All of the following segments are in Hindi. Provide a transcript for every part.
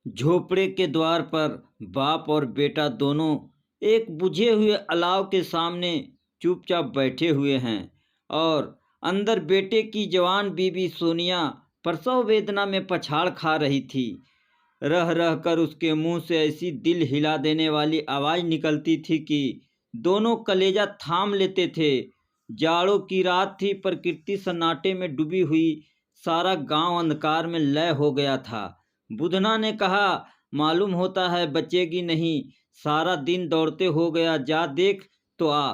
झोपड़े के द्वार पर बाप और बेटा दोनों एक बुझे हुए अलाव के सामने चुपचाप बैठे हुए हैं और अंदर बेटे की जवान बीवी सोनिया प्रसव वेदना में पछाड़ खा रही थी। रह रह कर उसके मुंह से ऐसी दिल हिला देने वाली आवाज़ निकलती थी कि दोनों कलेजा थाम लेते थे। जाड़ों की रात थी, प्रकृति सन्नाटे में डूबी हुई, सारा गांव अंधकार में लय हो गया था। बुधना ने कहा, मालूम होता है बचेगी नहीं, सारा दिन दौड़ते हो गया, जा देख तो आ।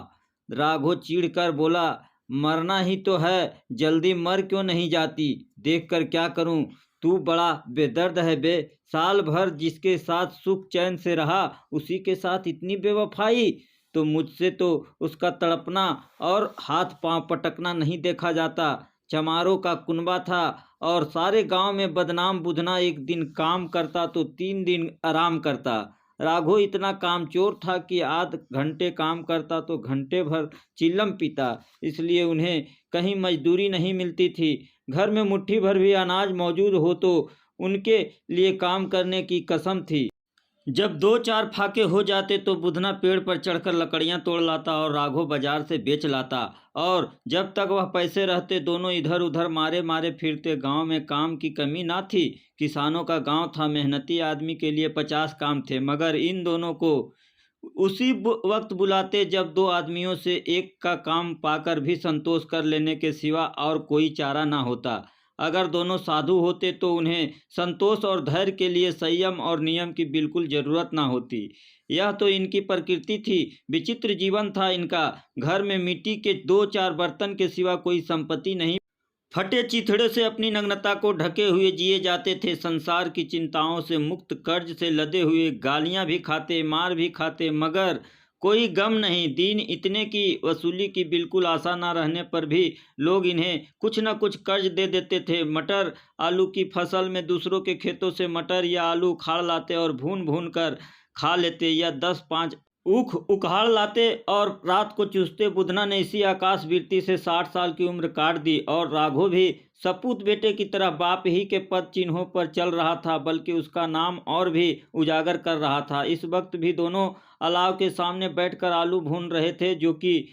राघव चीढ़ कर बोला, मरना ही तो है, जल्दी मर क्यों नहीं जाती, देख कर क्या करूं, तू बड़ा बेदर्द है बे। साल भर जिसके साथ सुख चैन से रहा, उसी के साथ इतनी बेवफाई। तो मुझसे तो उसका तड़पना और हाथ पांव पटकना नहीं देखा जाता। चमारों का कुनबा था और सारे गांव में बदनाम। बुधना एक दिन काम करता तो 3 दिन आराम करता। राघव इतना कामचोर था कि आध घंटे काम करता तो घंटे भर चिल्लम पीता। इसलिए उन्हें कहीं मजदूरी नहीं मिलती थी। घर में मुट्ठी भर भी अनाज मौजूद हो तो उनके लिए काम करने की कसम थी। जब 2-4 फाके हो जाते तो बुधना पेड़ पर चढ़कर लकड़ियां तोड़ लाता और राघव बाजार से बेच लाता। और जब तक वह पैसे रहते दोनों इधर उधर मारे मारे फिरते। गांव में काम की कमी ना थी। किसानों का गांव था, मेहनती आदमी के लिए 50 काम थे, मगर इन दोनों को उसी वक्त बुलाते जब 2 आदमियों से एक का काम पाकर भी संतोष कर लेने के सिवा और कोई चारा ना होता। अगर दोनों साधु होते तो उन्हें संतोष और धैर्य के लिए संयम और नियम की बिल्कुल जरूरत ना होती। यह तो इनकी प्रकृति थी। विचित्र जीवन था इनका। घर में मिट्टी के 2-4 बर्तन के सिवा कोई संपत्ति नहीं। फटे चिथड़े से अपनी नग्नता को ढके हुए जिए जाते थे। संसार की चिंताओं से मुक्त, कर्ज से लदे हुए, गालियां भी खाते, मार भी खाते, मगर कोई गम नहीं। दिन इतने की वसूली की बिल्कुल आशा न रहने पर भी लोग इन्हें कुछ न कुछ कर्ज दे देते थे। मटर आलू की फसल में दूसरों के खेतों से मटर या आलू उखाड़ लाते और भून भून कर खा लेते, या 10-5 ऊख उखाड़ लाते और रात को चूसते। बुधना ने इसी आकाश वृत्ति से 60 साल की उम्र काट दी और राघव भी सपूत बेटे की तरह बाप ही के पद चिन्हों पर चल रहा था, बल्कि उसका नाम और भी उजागर कर रहा था। इस वक्त भी दोनों अलाव के सामने बैठकर आलू भून रहे थे, जो कि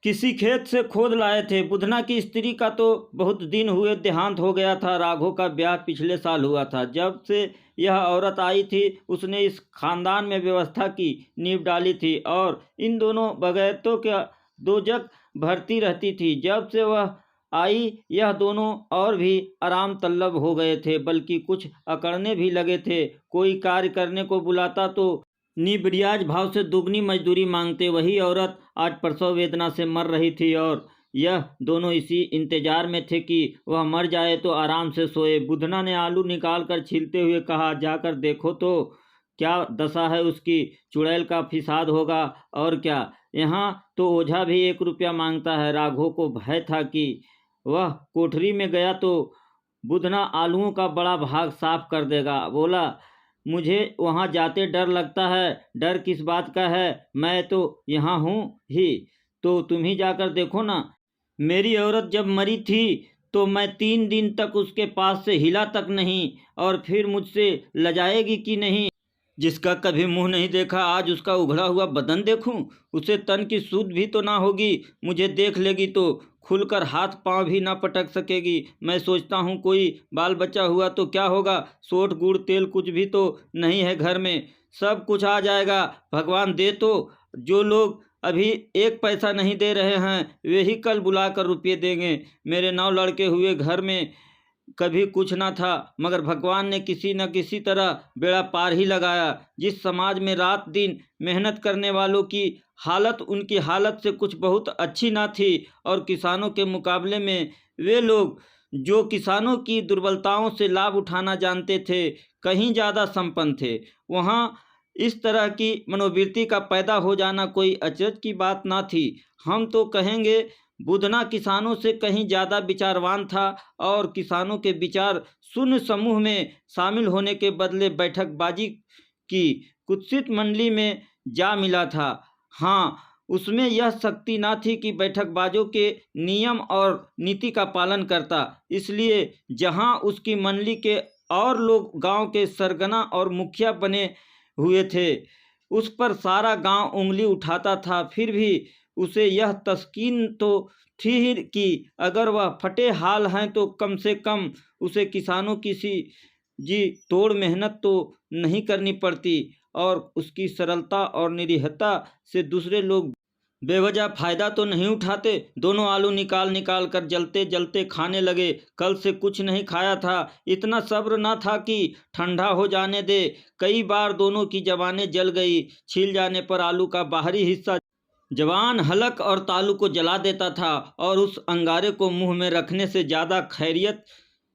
किसी खेत से खोद लाए थे। बुधना की स्त्री का तो बहुत दिन हुए देहांत हो गया था। राघव का ब्याह पिछले साल हुआ था। जब से यह औरत आई थी उसने इस खानदान में व्यवस्था की नींव डाली थी और इन दोनों बगैरतों के दोजक भरती रहती थी। जब से वह आई यह दोनों और भी आराम तल्लब हो गए थे, बल्कि कुछ अकड़ने भी लगे थे। कोई कार्य करने को बुलाता तो निब्रियाज भाव से दुगनी मजदूरी मांगते। वही औरत आज प्रसव वेदना से मर रही थी और यह दोनों इसी इंतजार में थे कि वह मर जाए तो आराम से सोए। बुधना ने आलू निकाल कर छीलते हुए कहा, जाकर देखो तो क्या दशा है उसकी, चुड़ैल का फिसाद होगा और क्या। यहाँ तो ओझा भी 1 रुपया मांगता है। राघव को भय था कि वह कोठरी में गया तो बुधना आलूओं का बड़ा भाग साफ कर देगा। बोला, मुझे वहां जाते डर लगता है। डर किस बात का है, मैं तो यहाँ हूँ ही, तो तुम ही जाकर देखो ना। मेरी औरत जब मरी थी तो मैं 3 दिन तक उसके पास से हिला तक नहीं, और फिर मुझसे लजाएगी कि नहीं। जिसका कभी मुंह नहीं देखा आज उसका उघड़ा हुआ बदन देखूं, उसे तन की सूध भी तो ना होगी। मुझे देख लेगी तो खुलकर हाथ पांव भी ना पटक सकेगी। मैं सोचता हूँ कोई बाल बच्चा हुआ तो क्या होगा। सोट गुड़ तेल कुछ भी तो नहीं है घर में, सब कुछ आ जाएगा भगवान दे तो। जो लोग अभी 1 पैसा नहीं दे रहे हैं वे ही कल बुलाकर रुपये देंगे। मेरे 9 लड़के हुए, घर में कभी कुछ ना था, मगर भगवान ने किसी न किसी तरह बेड़ा पार ही लगाया। जिस समाज में रात दिन मेहनत करने वालों की हालत उनकी हालत से कुछ बहुत अच्छी ना थी, और किसानों के मुकाबले में वे लोग जो किसानों की दुर्बलताओं से लाभ उठाना जानते थे कहीं ज़्यादा संपन्न थे, वहाँ इस तरह की मनोवृत्ति का पैदा हो जाना कोई अचरज की बात ना थी। हम तो कहेंगे बुधना किसानों से कहीं ज़्यादा विचारवान था और किसानों के विचार शून्य समूह में शामिल होने के बदले बैठकबाजी की कुत्सित मंडली में जा मिला था। हाँ, उसमें यह शक्ति ना थी कि बैठकबाजों के नियम और नीति का पालन करता। इसलिए जहाँ उसकी मंडली के और लोग गांव के सरगना और मुखिया बने हुए थे। उस पर सारा गांव उंगली उठाता था। फिर भी उसे यह तस्कीन तो थी ही कि अगर वह फटे हाल हैं तो कम से कम उसे किसानों की सी जी तोड़ मेहनत तो नहीं करनी पड़ती, और उसकी सरलता और निरीहता से दूसरे लोग बेवजह फायदा तो नहीं उठाते। दोनों आलू निकाल निकाल कर जलते जलते खाने लगे। कल से कुछ नहीं खाया था, इतना सब्र न था कि ठंडा हो जाने दे। कई बार दोनों की जबानें जल गई। छील जाने पर आलू का बाहरी हिस्सा जवान हलक और तालू को जला देता था, और उस अंगारे को मुंह में रखने से ज़्यादा खैरियत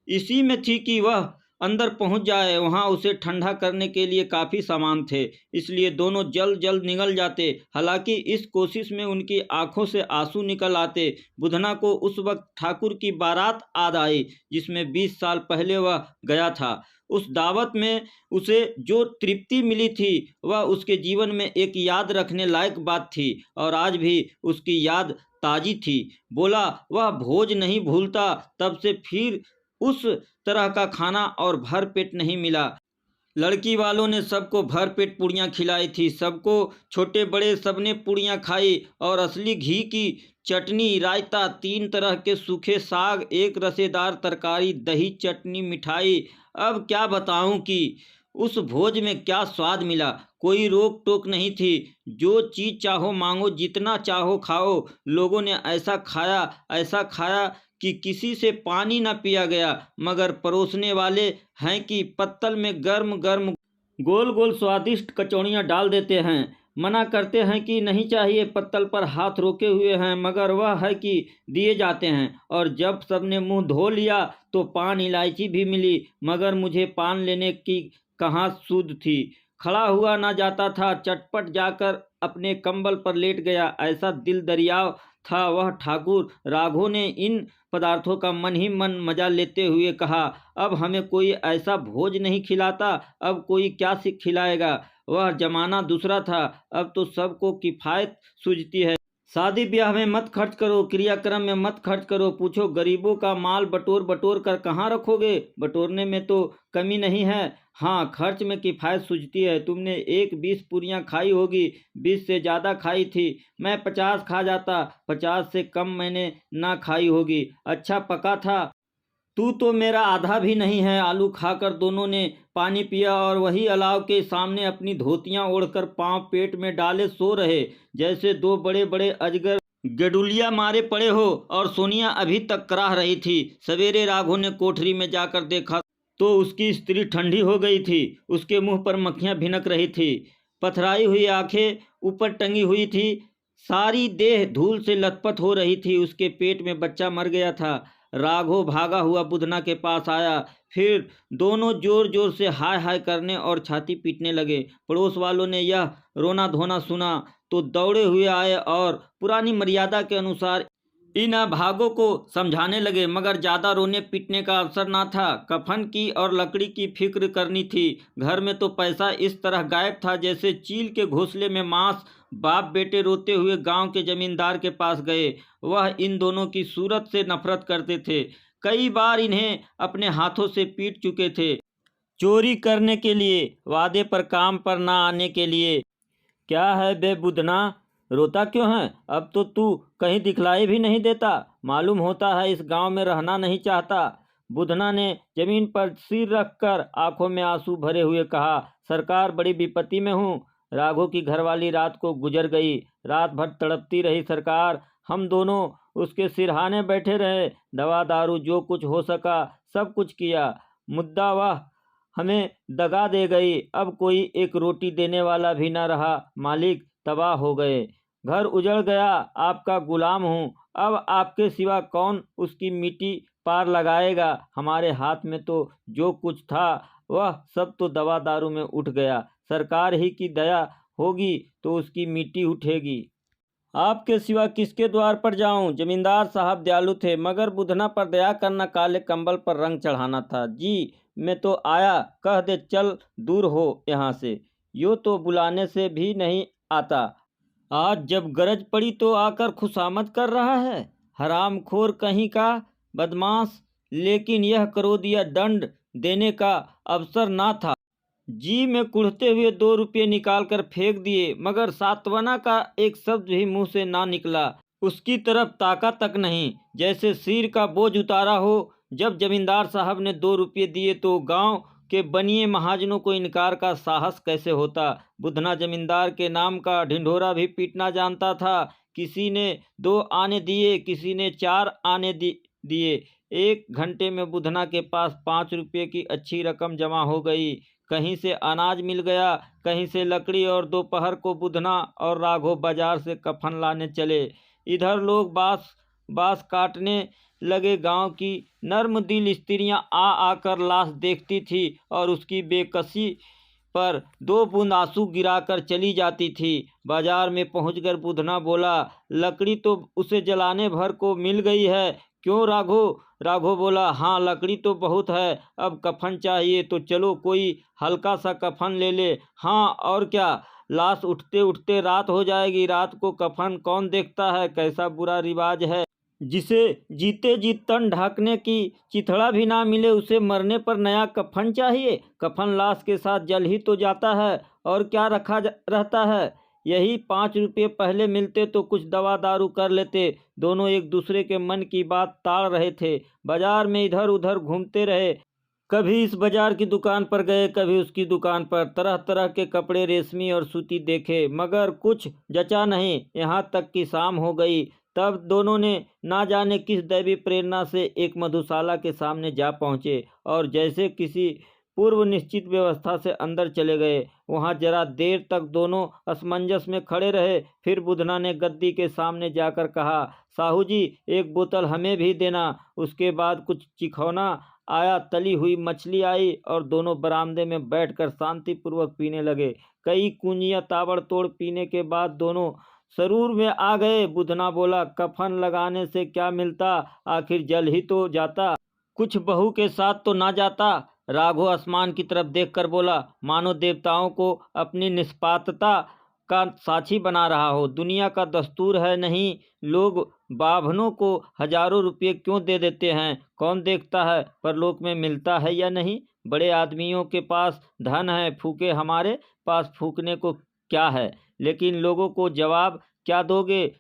इसी में थी कि वह अंदर पहुंच जाए। वहां उसे ठंडा करने के लिए काफ़ी सामान थे, इसलिए दोनों जल्द जल्द निगल जाते। हालांकि इस कोशिश में उनकी आंखों से आंसू निकल आते। बुधना को उस वक्त ठाकुर की बारात याद आई, जिसमें 20 साल पहले वह गया था। उस दावत में उसे जो तृप्ति मिली थी वह उसके जीवन में एक याद रखने लायक बात थी, और आज भी उसकी याद ताजी थी। बोला, वह भोज नहीं भूलता। तब से फिर उस तरह का खाना और भर पेट नहीं मिला। लड़की वालों ने सबको भर पेट पूड़ियाँ खिलाई थी। सबको, छोटे बड़े, सबने पूड़ियाँ खाई, और असली घी की चटनी, रायता, 3 तरह के सूखे साग, एक रसेदार तरकारी, दही, चटनी, मिठाई। अब क्या बताऊं कि उस भोज में क्या स्वाद मिला। कोई रोक टोक नहीं थी। जो चीज़ चाहो मांगो, जितना चाहो खाओ। लोगों ने ऐसा खाया कि किसी से पानी न पिया गया। मगर परोसने वाले हैं कि पत्तल में गर्म गर्म गोल गोल स्वादिष्ट कचौड़ियाँ डाल देते हैं। मना करते हैं कि नहीं चाहिए, पत्तल पर हाथ रोके हुए हैं, मगर वह है कि दिए जाते हैं। और जब सबने मुंह धो लिया तो पान इलायची भी मिली, मगर मुझे पान लेने की कहाँ सूझ थी। खड़ा हुआ ना जाता था। चटपट जाकर अपने कंबल पर लेट गया। ऐसा दिल दरियाव था वह ठाकुर। राघव ने इन पदार्थों का मन ही मन मजा लेते हुए कहा, अब हमें कोई ऐसा भोज नहीं खिलाता, अब कोई क्या खिलाएगा। वह जमाना दूसरा था। अब तो सबको किफायत सूझती है। शादी ब्याह में मत खर्च करो, क्रियाक्रम में मत खर्च करो। पूछो, गरीबों का माल बटोर बटोर कर कहाँ रखोगे। बटोरने में तो कमी नहीं है, हाँ खर्च में किफायत सूझती है। तुमने 20 पूरियां खाई होगी, 20 से ज़्यादा खाई थी। मैं 50 खा जाता, 50 से कम मैंने ना खाई होगी। अच्छा पका था। तू तो मेरा आधा भी नहीं है। आलू खाकर दोनों ने पानी पिया, और वही अलाव के सामने अपनी धोतियां ओढ़कर पांव पेट में डाले सो रहे, जैसे 2 बड़े बड़े अजगर गडुलिया मारे पड़े हो। और सोनिया अभी तक कराह रही थी। सवेरे राघव ने कोठरी में जाकर देखा तो उसकी स्त्री ठंडी हो गई थी। उसके मुंह पर मक्खियां भिनक रही थी। पथराई हुई आंखें ऊपर टंगी हुई थी। सारी देह धूल से लथपथ हो रही थी। उसके पेट में बच्चा मर गया था। राघव भागा हुआ बुधना के पास आया। फिर दोनों जोर जोर से हाय हाय करने और छाती पीटने लगे। पड़ोस वालों ने यह रोना धोना सुना तो दौड़े हुए आए और पुरानी मर्यादा के अनुसार इन अभागों को समझाने लगे, मगर ज़्यादा रोने पीटने का अवसर ना था। कफन की और लकड़ी की फिक्र करनी थी। घर में तो पैसा इस तरह गायब था जैसे चील के घोंसले में मांस। बाप बेटे रोते हुए गांव के जमींदार के पास गए। वह इन दोनों की सूरत से नफरत करते थे। कई बार इन्हें अपने हाथों से पीट चुके थे, चोरी करने के लिए, वादे पर काम पर ना आने के लिए। क्या है बे बुधना, रोता क्यों है। अब तो तू कहीं दिखलाई भी नहीं देता। मालूम होता है इस गांव में रहना नहीं चाहता। बुधना ने जमीन पर सिर रखकर आंखों में आंसू भरे हुए कहा, सरकार बड़ी विपत्ति में हूँ। राघव की घरवाली रात को गुजर गई। रात भर तड़पती रही सरकार। हम दोनों उसके सिरहाने बैठे रहे। दवा दारू जो कुछ हो सका सब कुछ किया। मुद्दा वह हमें दगा दे गई। अब कोई एक रोटी देने वाला भी न रहा। मालिक तबाह हो गए। घर उजड़ गया। आपका गुलाम हूँ। अब आपके सिवा कौन उसकी मिट्टी पार लगाएगा। हमारे हाथ में तो जो कुछ था वह सब तो दवा दारू में उठ गया। सरकार ही की दया होगी तो उसकी मिट्टी उठेगी। आपके सिवा किसके द्वार पर जाऊं। जमींदार साहब दयालु थे, मगर बुधना पर दया करना काले कंबल पर रंग चढ़ाना था। जी मैं तो आया, कह दे चल दूर हो यहाँ से। यो तो बुलाने से भी नहीं आता। आज जब गरज पड़ी तो आकर खुशामद कर रहा है। हरामखोर कहीं का बदमाश। लेकिन यह करो दिया दंड देने का अवसर ना था। जी में कुढ़ते हुए 2 रुपये निकाल कर फेंक दिए, मगर सांत्वना का एक शब्द भी मुंह से ना निकला। उसकी तरफ ताका तक नहीं, जैसे सिर का बोझ उतारा हो। जब जमींदार साहब ने 2 रुपये दिए तो गांव के बनिए महाजनों को इनकार का साहस कैसे होता। बुधना जमींदार के नाम का ढिंढोरा भी पीटना जानता था। किसी ने 2 आने दिए, किसी ने 4 आने दिए। 1 घंटे में बुधना के पास 5 रुपये की अच्छी रकम जमा हो गई। कहीं से अनाज मिल गया, कहीं से लकड़ी, और दोपहर को बुधना और राघव बाजार से कफन लाने चले। इधर लोग बांस काटने लगे। गांव की नर्म दिल स्त्रियां आ आकर लाश देखती थी और उसकी बेकसी पर 2 बूंद आंसू गिराकर चली जाती थी। बाजार में पहुंचकर बुधना बोला, लकड़ी तो उसे जलाने भर को मिल गई है, क्यों राघव? राघव बोला, हाँ लकड़ी तो बहुत है, अब कफन चाहिए तो चलो कोई हल्का सा कफन ले ले। हाँ और क्या, लाश उठते उठते रात हो जाएगी, रात को कफन कौन देखता है, कैसा बुरा रिवाज है। जिसे जीते जी तन ढकने की चिथड़ा भी ना मिले, उसे मरने पर नया कफन चाहिए। कफन लाश के साथ जल ही तो जाता है, और क्या रखा रहता है। यही 5 रुपये पहले मिलते तो कुछ दवा दारू कर लेते। दोनों एक दूसरे के मन की बात ताड़ रहे थे। बाजार में इधर उधर घूमते रहे। कभी इस बाजार की दुकान पर गए, कभी उसकी दुकान पर। तरह तरह के कपड़े, रेशमी और सूती देखे, मगर कुछ जचा नहीं। यहाँ तक कि शाम हो गई। तब दोनों ने ना जाने किस दैवी प्रेरणा से एक मधुशाला के सामने जा पहुँचे और जैसे किसी पूर्व निश्चित व्यवस्था से अंदर चले गए। वहाँ जरा देर तक दोनों असमंजस में खड़े रहे। फिर बुधना ने गद्दी के सामने जाकर कहा, साहू जी, एक बोतल हमें भी देना। उसके बाद कुछ चिखौना आया, तली हुई मछली आई, और दोनों बरामदे में बैठकर शांतिपूर्वक पीने लगे। कई कुंजियां ताबड़तोड़ पीने के बाद दोनों सरूर में आ गए। बुधना बोला, कफन लगाने से क्या मिलता, आखिर जल ही तो जाता, कुछ बहू के साथ तो ना जाता। राघव आसमान की तरफ देखकर बोला, मानो देवताओं को अपनी निष्पात्रता का साक्षी बना रहा हो। दुनिया का दस्तूर है नहीं, लोग बाभनों को हजारों रुपये क्यों दे देते हैं, कौन देखता है परलोक में मिलता है या नहीं। बड़े आदमियों के पास धन है, फूके, हमारे पास फूकने को क्या है। लेकिन लोगों को जवाब क्या दोगे?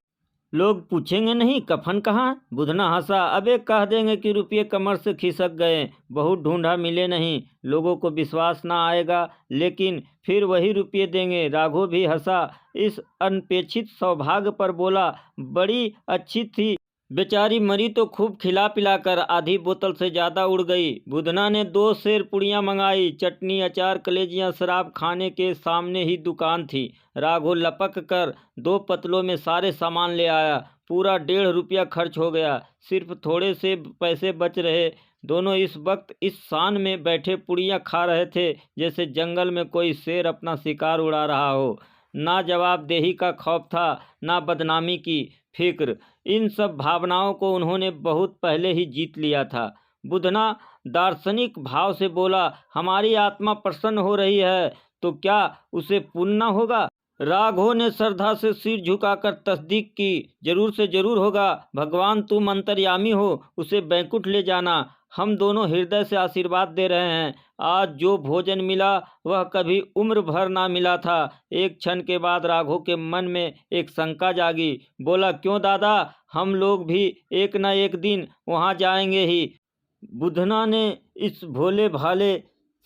लोग पूछेंगे नहीं कफन कहाँ? बुधना हंसा, अबे कह देंगे कि रुपये कमर से खिसक गए, बहुत ढूंढा मिले नहीं। लोगों को विश्वास ना आएगा, लेकिन फिर वही रुपये देंगे। राघव भी हंसा। इस अनपेक्षित सौभाग्य पर बोला, बड़ी अच्छी थी, बेचारी मरी तो खूब खिला पिलाकर आधी बोतल से ज़्यादा उड़ गई। बुधना ने 2 सेर पुड़ियाँ मंगाई, चटनी, अचार, कलेजियाँ। शराब खाने के सामने ही दुकान थी। राघव लपक कर 2 पतलों में सारे सामान ले आया। पूरा 1.5 रुपया खर्च हो गया, सिर्फ थोड़े से पैसे बच रहे। दोनों इस वक्त इस शान में बैठे पुड़ियाँ खा रहे थे जैसे जंगल में कोई शेर अपना शिकार उड़ा रहा हो। ना जवाबदेही का खौफ था, ना बदनामी की फिक्र। इन सब भावनाओं को उन्होंने बहुत पहले ही जीत लिया था। बुधना दार्शनिक भाव से बोला, हमारी आत्मा प्रसन्न हो रही है तो क्या उसे पुण्य न होगा? राघव ने श्रद्धा से सिर झुकाकर तस्दीक की, जरूर से जरूर होगा। भगवान तुम अंतर्यामी हो, उसे बैकुंठ ले जाना। हम दोनों हृदय से आशीर्वाद दे रहे हैं। आज जो भोजन मिला वह कभी उम्र भर ना मिला था। एक क्षण के बाद राघव के मन में एक शंका जागी। बोला, क्यों दादा, हम लोग भी एक न एक दिन वहाँ जाएंगे ही। बुधना ने इस भोले भाले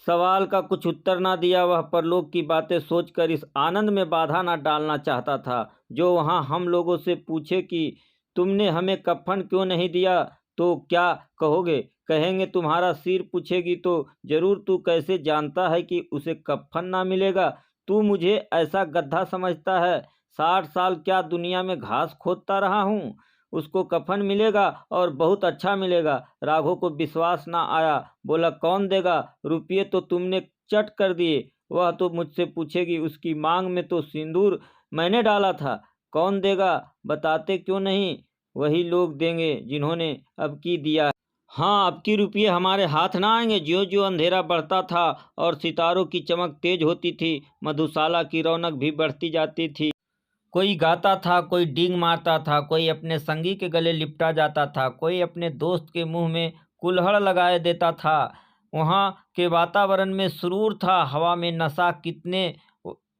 सवाल का कुछ उत्तर ना दिया। वह परलोक की बातें सोचकर इस आनंद में बाधा ना डालना चाहता था। जो वहाँ हम लोगों से पूछे कि तुमने हमें कफन क्यों नहीं दिया तो क्या कहोगे? कहेंगे तुम्हारा सिर। पूछेगी तो जरूर, तू कैसे जानता है कि उसे कफन ना मिलेगा? तू मुझे ऐसा गधा समझता है? 60 साल क्या दुनिया में घास खोदता रहा हूँ, उसको कफन मिलेगा और बहुत अच्छा मिलेगा। राघव को विश्वास ना आया। बोला, कौन देगा? रुपये तो तुमने चट कर दिए। वह तो मुझसे पूछेगी, उसकी मांग में तो सिंदूर मैंने डाला था। कौन देगा? बताते क्यों नहीं? वही लोग देंगे जिन्होंने अब की दिया। हाँ, अब की रुपये हमारे हाथ ना आएंगे। ज्यों ज्यों अंधेरा बढ़ता था और सितारों की चमक तेज होती थी, मधुशाला की रौनक भी बढ़ती जाती थी। कोई गाता था, कोई डींग मारता था, कोई अपने संगी के गले लिपटा जाता था, कोई अपने दोस्त के मुंह में कुल्हड़ लगाए देता था। वहाँ के वातावरण में सुरूर था, हवा में नशा कितने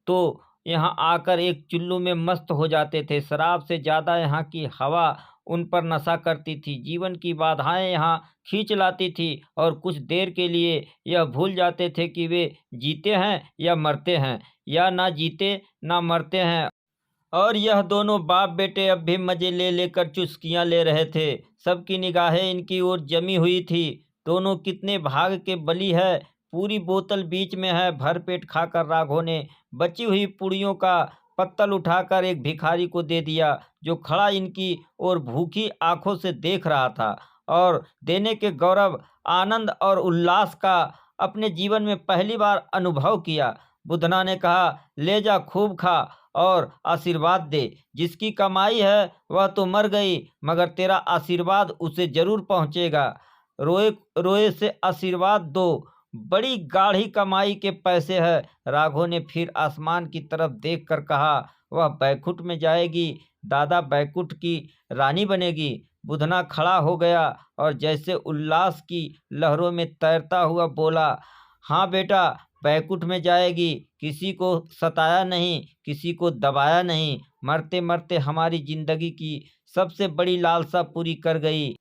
तो यहाँ आकर एक चुल्लू में मस्त हो जाते थे। शराब से ज़्यादा यहाँ की हवा उन पर नशा करती थी। जीवन की बाधाएं यहाँ खींच लाती थी और कुछ देर के लिए यह भूल जाते थे कि वे जीते हैं या मरते हैं, या ना जीते ना मरते हैं। और यह दोनों बाप बेटे अब भी मजे ले लेकर चुस्कियां ले रहे थे। सबकी निगाहें इनकी ओर जमी हुई थी। दोनों कितने भाग के बली है। पूरी बोतल बीच में है। भरपेट खाकर राघव ने बची हुई पुड़ियों का पत्तल उठाकर एक भिखारी को दे दिया, जो खड़ा इनकी ओर भूखी आंखों से देख रहा था। और देने के गौरव, आनंद और उल्लास का अपने जीवन में पहली बार अनुभव किया। बुधना ने कहा, ले जा, खूब खा और आशीर्वाद दे। जिसकी कमाई है वह तो मर गई, मगर तेरा आशीर्वाद उसे जरूर पहुंचेगा। रोए रोए से आशीर्वाद दो, बड़ी गाढ़ी कमाई के पैसे है। राघव ने फिर आसमान की तरफ देखकर कहा, वह बैकुंठ में जाएगी, दादा बैकुंठ की रानी बनेगी। बुधना खड़ा हो गया और जैसे उल्लास की लहरों में तैरता हुआ बोला, हाँ बेटा, बैकुंठ में जाएगी। किसी को सताया नहीं, किसी को दबाया नहीं। मरते मरते हमारी जिंदगी की सबसे बड़ी लालसा पूरी कर गई।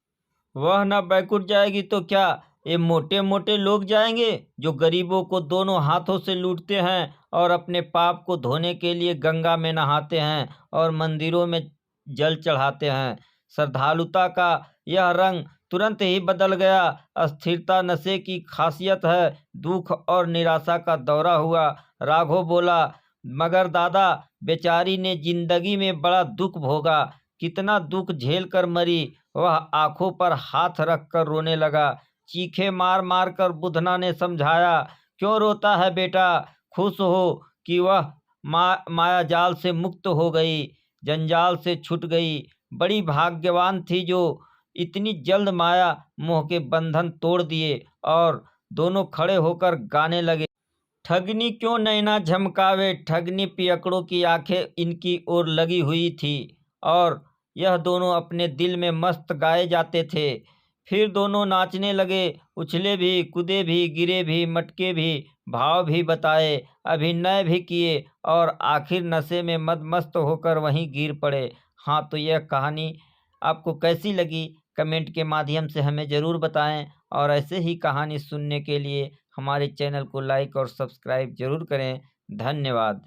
वह न बैकुंठ जाएगी तो क्या, ये मोटे मोटे लोग जाएंगे, जो गरीबों को दोनों हाथों से लूटते हैं और अपने पाप को धोने के लिए गंगा में नहाते हैं और मंदिरों में जल चढ़ाते हैं। श्रद्धालुता का यह रंग तुरंत ही बदल गया। अस्थिरता नशे की खासियत है। दुख और निराशा का दौरा हुआ। राघव बोला, मगर दादा, बेचारी ने जिंदगी में बड़ा दुख भोगा, कितना दुख झेल कर मरी। वह आंखों पर हाथ रखकर रोने लगा। चीखे मार मार कर बुधना ने समझाया, क्यों रोता है बेटा, खुश हो कि वह माया जाल से मुक्त हो गई, जंजाल से छूट गई। बड़ी भाग्यवान थी जो इतनी जल्द माया मोह के बंधन तोड़ दिए। और दोनों खड़े होकर गाने लगे, ठगनी क्यों नैना झमकावे, ठगनी पियकड़ों की आंखें इनकी ओर लगी हुई थी। और यह दोनों अपने दिल में मस्त गाए जाते थे। फिर दोनों नाचने लगे, उछले भी, कूदे भी, गिरे भी, मटके भी, भाव भी बताए, अभिनय भी किए और आखिर नशे में मदमस्त होकर वहीं गिर पड़े। हाँ, तो यह कहानी आपको कैसी लगी, कमेंट के माध्यम से हमें ज़रूर बताएं। और ऐसे ही कहानी सुनने के लिए हमारे चैनल को लाइक और सब्सक्राइब ज़रूर करें। धन्यवाद।